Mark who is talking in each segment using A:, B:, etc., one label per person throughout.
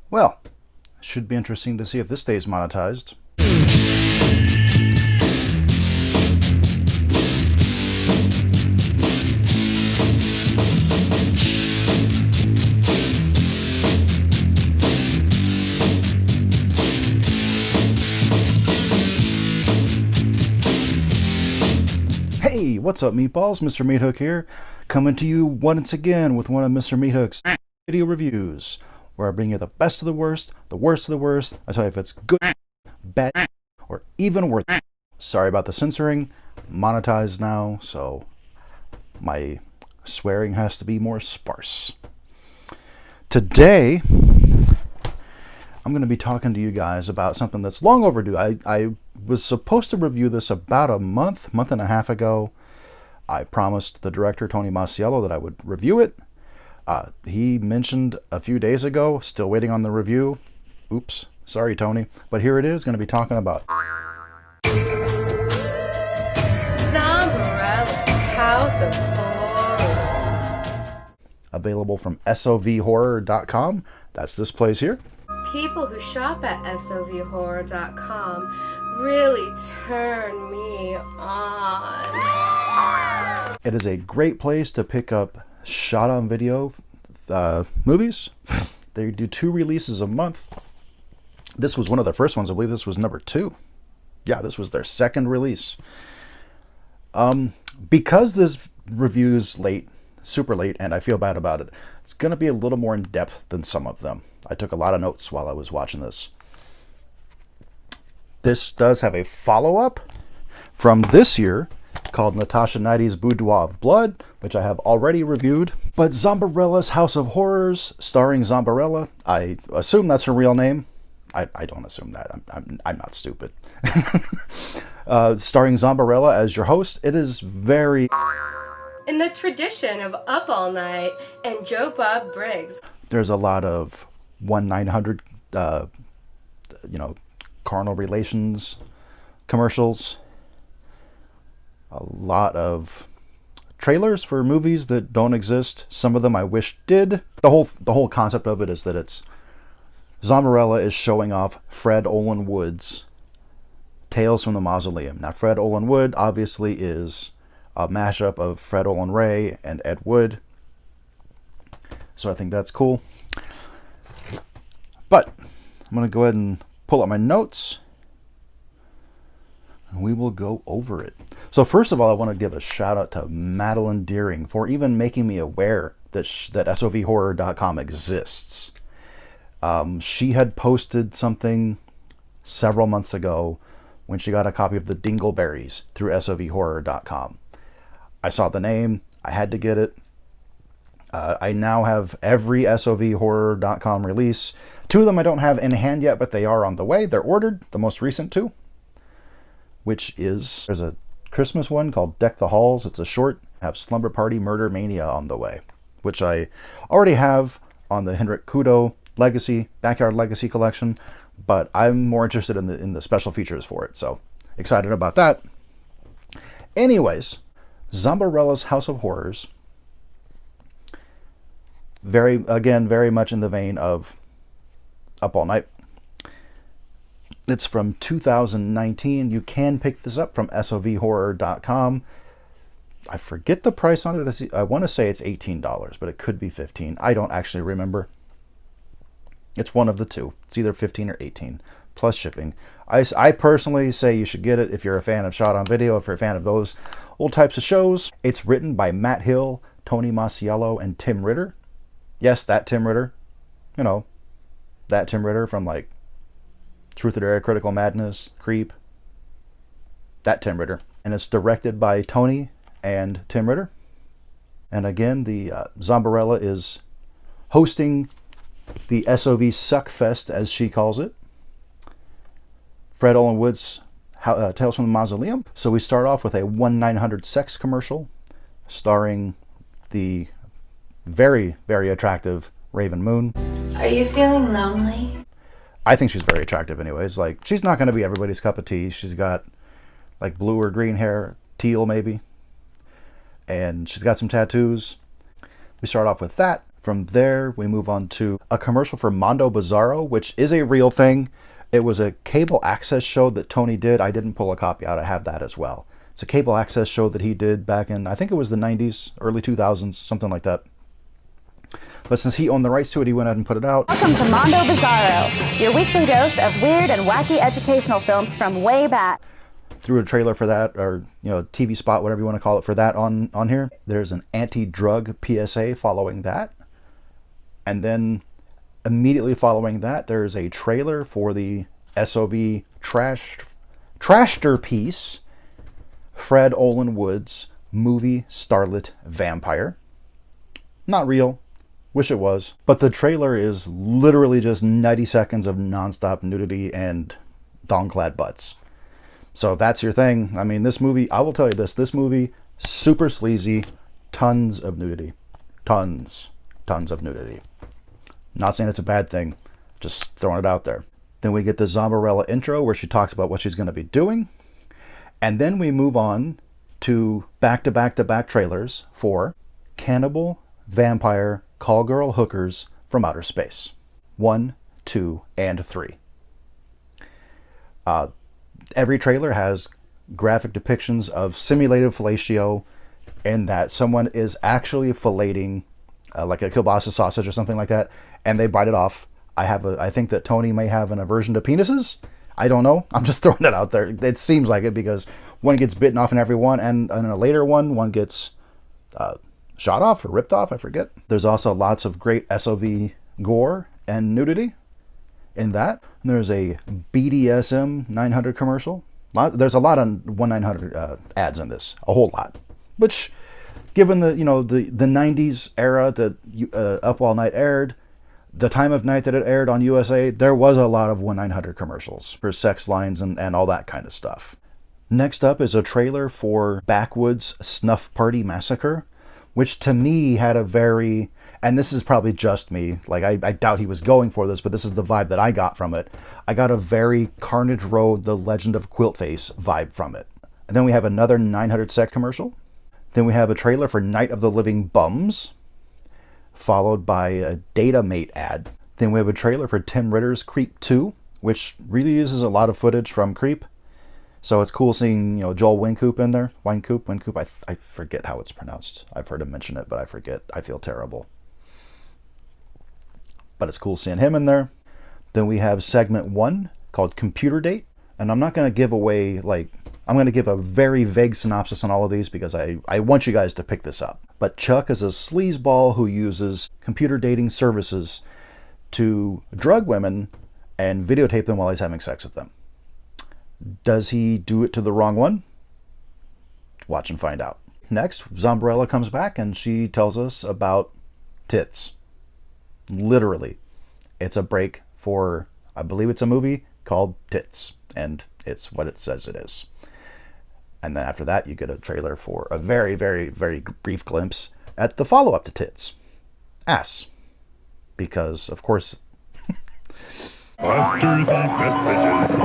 A: Well, should be interesting to see if this stays monetized. Hey, what's up, meatballs? Mr. MeatHook here, coming to you once again with one of Mr. MeatHook's video reviews, where I bring you the best of the worst of the worst. I tell you if it's good, bad, or even worse. Sorry about the censoring. Monetized now, so my swearing has to be more sparse. Today, I'm going to be talking to you guys about something that's long overdue. I was supposed to review this about a month and a half ago. I promised the director, Tony Masiello, that I would review it. He mentioned a few days ago, still waiting on the review. Oops, sorry, Tony. But here it is, going to be talking about
B: Zombarella's House of Horrors.
A: Available from SOVHorror.com. That's this place here.
B: People who shop at SOVHorror.com really turn me on.
A: It is a great place to pick up shot on video movies. They do 2 releases a month. This was one of the first ones. I believe this was number 2. Yeah, this was their second release. Because this review's late, super late, and I feel bad about it, it's going to be a little more in depth than some of them. I took a lot of notes while I was watching this. This does have a follow-up from this year called Natasha Knighty's Boudoir of Blood, which I have already reviewed. But Zombarella's House of Horrors, starring Zombarella. I assume that's her real name. I don't assume that. I'm not stupid. Starring Zombarella as your host. It is very
B: In the tradition of Up All Night and Joe Bob Briggs.
A: There's a lot of 1-900, carnal relations commercials. A lot of trailers for movies that don't exist. Some of them I wish did. The whole concept of it is that it's Zombarella is showing off Fred Olen Wood's Tales from the Mausoleum. Now, Fred Olen Wood obviously is a mashup of Fred Olen Ray and Ed Wood. So I think that's cool. But I'm going to go ahead and pull up my notes, and we will go over it. So first of all, I want to give a shout out to Madeline Deering for even making me aware that SOVHorror.com exists. She had posted something several months ago when she got a copy of the Dingleberries through SOVHorror.com. I saw the name. I had to get it. I now have every SOVHorror.com release. 2 of them I don't have in hand yet, but they are on the way. They're ordered, the most recent 2, which is, there's a Christmas one called Deck the Halls. It's a short. I have Slumber Party Murder Mania on the way, which I already have on the Henrik Kudo Legacy, Backyard Legacy collection, but I'm more interested in the special features for it, so excited about that. Anyways, Zombarella's House of Horrors, very much in the vein of Up All Night. It's from 2019. You can pick this up from SOVHorror.com. I forget the price on it. I want to say it's $18, but it could be $15. I don't actually remember. It's one of the two. It's either $15 or $18 plus shipping. I personally say you should get it if you're a fan of shot on video, if you're a fan of those old types of shows. It's written by Matt Hill, Tony Masiello, and Tim Ritter. Yes, that Tim Ritter. You know, that Tim Ritter from like Truth or Dare, Critical Madness, Creep. That Tim Ritter. And it's directed by Tony and Tim Ritter. And again, the Zombarella is hosting the SOV Suckfest, as she calls it. Fred Olen Wood's Tales from the Mausoleum. So we start off with a 1-900 sex commercial starring the very, very attractive Raven Moon.
C: Are you feeling lonely?
A: I think she's very attractive anyways. Like, she's not going to be everybody's cup of tea. She's got like blue or green hair, teal maybe. And she's got some tattoos. We start off with that. From there, we move on to a commercial for Mondo Bizarro, which is a real thing. It was a cable access show that Tony did. I didn't pull a copy out. I have that as well. It's a cable access show that he did back in, I think it was the 90s, early 2000s, something like that. But since he owned the rights to it, he went ahead and put it out.
D: Welcome to Mondo Bizarro, your weekly dose of weird and wacky educational films from way back.
A: Threw a trailer for that, or TV spot, whatever you want to call it, for that on here. There's an anti-drug PSA following that. And then immediately following that, there's a trailer for the SOV Trashterpiece, Fred Olin Wood's movie Starlit Vampire. Not real. Wish it was. But the trailer is literally just 90 seconds of nonstop nudity and thong-clad butts. So if that's your thing, I mean, this movie, I will tell you this movie, super sleazy, tons of nudity. Tons of nudity. Not saying it's a bad thing, just throwing it out there. Then we get the Zombarella intro where she talks about what she's going to be doing. And then we move on to back-to-back-to-back trailers for Cannibal, Vampire, Call Girl Hookers from Outer Space. 1, 2, and 3. Every trailer has graphic depictions of simulated fellatio, in that someone is actually filleting like a kielbasa sausage or something like that, and they bite it off. I think that Tony may have an aversion to penises. I don't know. I'm just throwing it out there. It seems like it because one gets bitten off in every one, and in a later one gets shot off or ripped off. I forget. There's also lots of great SOV gore and nudity in that. And there's a BDSM 900 commercial. There's a lot on 1-900 ads in this. A whole lot. Which, given the the 90s era that Up All Night aired, the time of night that it aired on USA, there was a lot of 1-900 commercials for sex lines and all that kind of stuff. Next up is a trailer for Backwoods Snuff Party Massacre, which to me had a very, and this is probably just me, like I doubt he was going for this, but this is the vibe that I got from it. I got a very Carnage Road, The Legend of Quiltface vibe from it. And then we have another 900 sex commercial. Then we have a trailer for Night of the Living Bums, followed by a Data Mate ad. Then we have a trailer for Tim Ritter's Creep 2, which really uses a lot of footage from Creep. So it's cool seeing, Joel Wynkoop in there. Wynkoop. I forget how it's pronounced. I've heard him mention it, but I forget. I feel terrible. But it's cool seeing him in there. Then we have segment 1 called Computer Date. And I'm not going to give away, I'm going to give a very vague synopsis on all of these because I want you guys to pick this up. But Chuck is a sleazeball who uses computer dating services to drug women and videotape them while he's having sex with them. Does he do it to the wrong one? Watch and find out. Next, Zombarella comes back and she tells us about tits. Literally. It's a break for, I believe it's a movie called Tits. And it's what it says it is. And then after that, you get a trailer for a very, very, very brief glimpse at the follow-up to Tits. Ass. Because, of course...
E: After these messages, be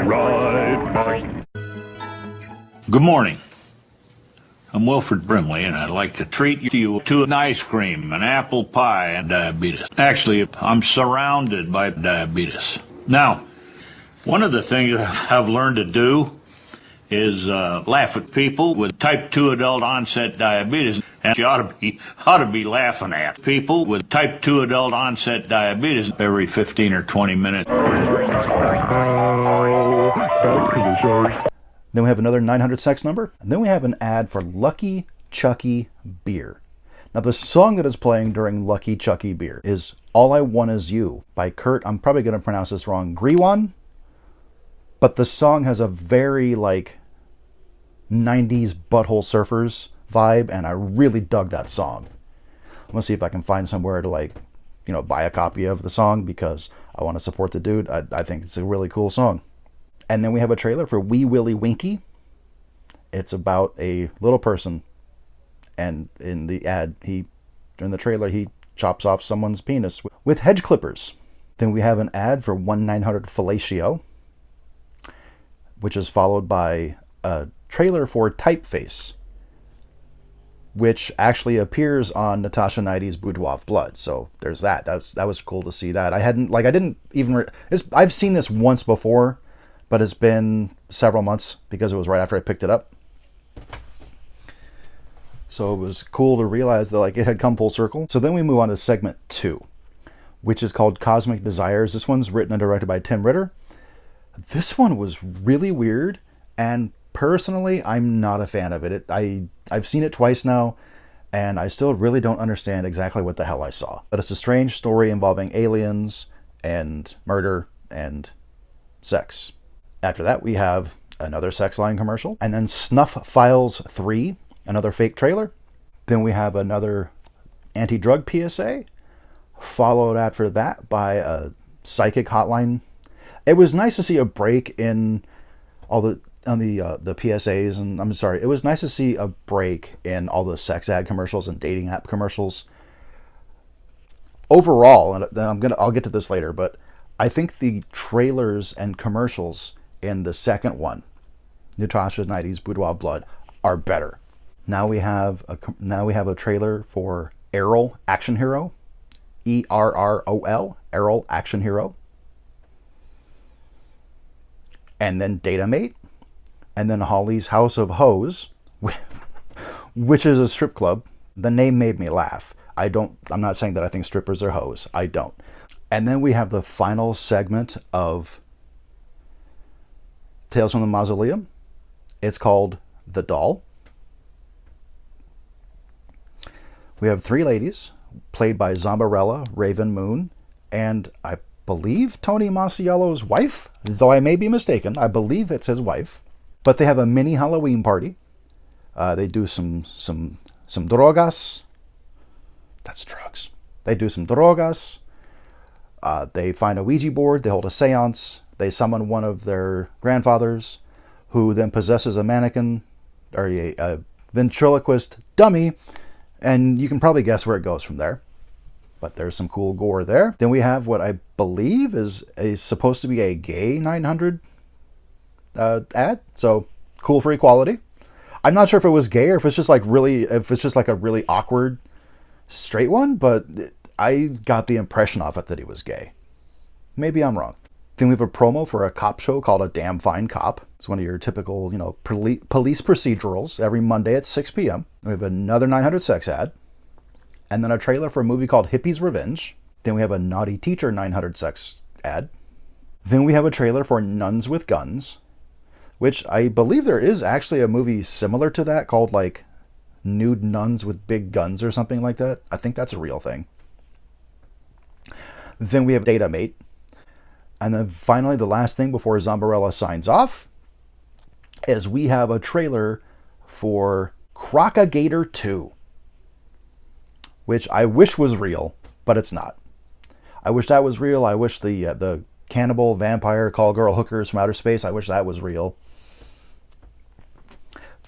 E: right back.
F: Good morning. I'm Wilfred Brimley, and I'd like to treat you to an ice cream, an apple pie, and diabetes. Actually, I'm surrounded by diabetes. Now, one of the things I've learned to do is laugh at people with type 2 adult onset diabetes. And you ought to be laughing at people with type 2 adult onset diabetes every 15 or 20 minutes.
A: Then we have another 900 sex number. And then we have an ad for Lucky Chucky Beer. Now the song that is playing during Lucky Chucky Beer is All I Want Is You by Kurt, I'm probably going to pronounce this wrong, Griwan. But the song has a very 90s Butthole Surfers vibe, and I really dug that song. I'm gonna see if I can find somewhere to buy a copy of the song because I want to support the dude. I think it's a really cool song. And then we have a trailer for Wee Willie Winky. It's about a little person, and in the trailer he chops off someone's penis with hedge clippers. Then we have an ad for 1-900 Fellatio, which is followed by a trailer for Typeface. which actually appears on Natasha Knighty's Boudoir of Blood. So there's that. That was cool to see that. I didn't even. I've seen this once before, but it's been several months because it was right after I picked it up. So it was cool to realize that like it had come full circle. So then we move on to segment 2, which is called Cosmic Desires. This one's written and directed by Tim Ritter. This one was really weird, and personally, I'm not a fan of it. I've seen it twice now, and I still really don't understand exactly what the hell I saw. But it's a strange story involving aliens and murder and sex. After that, we have another sex line commercial, and then Snuff Files 3, another fake trailer. Then we have another anti-drug PSA, followed after that by a psychic hotline. It was nice to see a break in all the PSAs, and I'm sorry, it was nice to see a break in all the sex ad commercials and dating app commercials. Overall, and I'll get to this later, but I think the trailers and commercials in the second one, Natasha Knighty's Boudoir of Blood, are better. Now we have a trailer for Errol Action Hero, ERROL, Errol Action Hero, and then Datamate, and then Holly's House of Hoes, which is a strip club. The name made me laugh. I'm not saying that I think strippers are hoes. I don't. And then we have the final segment of Tales from the Mausoleum. It's called The Doll. We have 3 ladies, played by Zombarella, Raven Moon, and I believe Tony Masiello's wife, though I may be mistaken. I believe it's his wife. But they have a mini Halloween party. They do some drogas. That's drugs. They do some drogas. They find a Ouija board. They hold a seance. They summon one of their grandfathers, who then possesses a mannequin, or a ventriloquist dummy, and you can probably guess where it goes from there. But there's some cool gore there. Then we have what I believe is supposed to be a gay 900 ad. So cool for equality. I'm not sure if it was gay or if it's just like a really awkward straight one, but I got the impression off it that he was gay. Maybe I'm wrong. Then we have a promo for a cop show called A Damn Fine Cop. It's one of your typical, police procedurals every Monday at 6 p.m. We have another 900 sex ad. And then a trailer for a movie called Hippie's Revenge. Then we have a Naughty Teacher 900 sex ad. Then we have a trailer for Nuns with Guns, which I believe there is actually a movie similar to that called like Nude Nuns with Big Guns or something like that. I think that's a real thing. Then we have Datamate. And then finally, the last thing before Zombarella signs off is we have a trailer for Crocagator 2, which I wish was real, but it's not. I wish that was real. I wish the cannibal, vampire, call girl hookers from outer space, I wish that was real.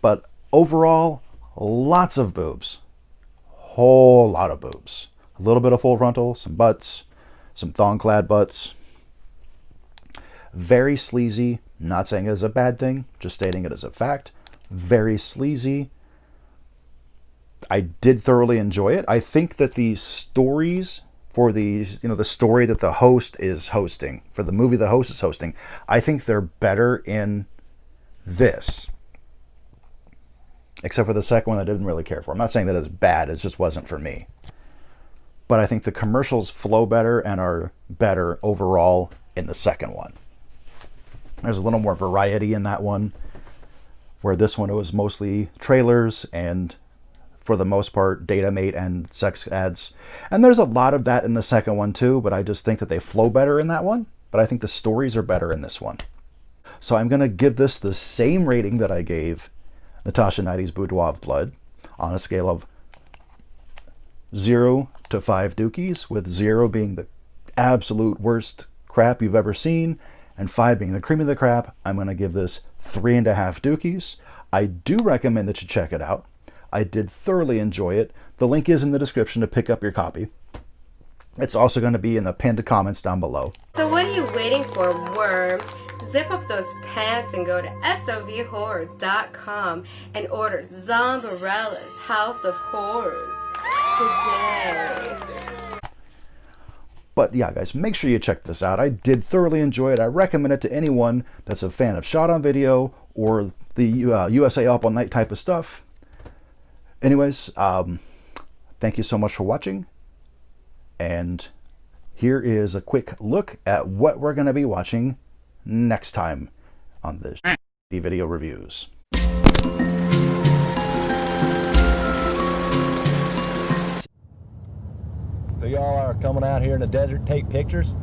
A: But overall, lots of boobs. Whole lot of boobs. A little bit of full frontal, some butts, some thong-clad butts. Very sleazy. Not saying it is a bad thing, just stating it as a fact. Very sleazy. I did thoroughly enjoy it. I think that the stories for the story that the host is hosting, for the movie the host is hosting, I think they're better in this. Except for the second one I didn't really care for. I'm not saying that it's bad, it just wasn't for me. But I think the commercials flow better and are better overall in the second one. There's a little more variety in that one, where this one it was mostly trailers and for the most part Datamate and sex ads. And there's a lot of that in the second one too, but I just think that they flow better in that one. But I think the stories are better in this one. So I'm going to give this the same rating that I gave Natasha Knighty's Boudoir of Blood, on a scale of 0 to 5 dookies, with 0 being the absolute worst crap you've ever seen, and 5 being the cream of the crap. I'm going to give this 3.5 dookies. I do recommend that you check it out. I did thoroughly enjoy it. The link is in the description to pick up your copy. It's also going to be in the pinned comments down below.
B: So what are you waiting for, worms? Zip up those pants and go to sovhorror.com and order Zombarella's House of Horrors today.
A: But yeah, guys, make sure you check this out. I did thoroughly enjoy it. I recommend it to anyone that's a fan of shot on video or the USA Up All Night type of stuff. Anyways, thank you so much for watching. And here is a quick look at what we're going to be watching next time on the video reviews.
G: So y'all are coming out here in the desert to take pictures?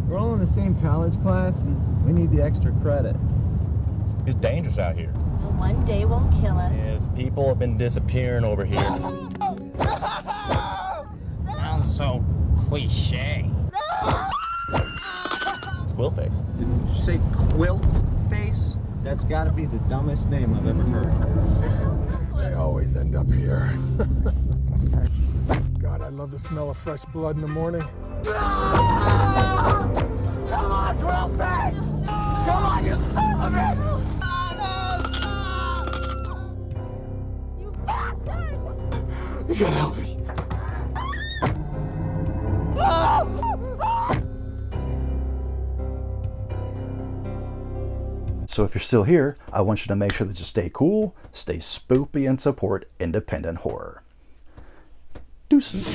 H: We're all in the same college class and we need the extra credit.
G: It's dangerous out here.
I: One day won't kill us.
G: Yes, people have been disappearing over here.
J: Sounds so cliche.
G: It's Quill Face.
H: Did you say Quilt Face? That's gotta be the dumbest name I've ever heard.
K: They always end up here. God, I love the smell of fresh blood in the morning.
I: Come on, Quill Face! Come on, you son of a bitch! You bastard!
K: You gotta help me.
A: So if you're still here, I want you to make sure that you stay cool, stay spoopy, and support independent horror. Deuces.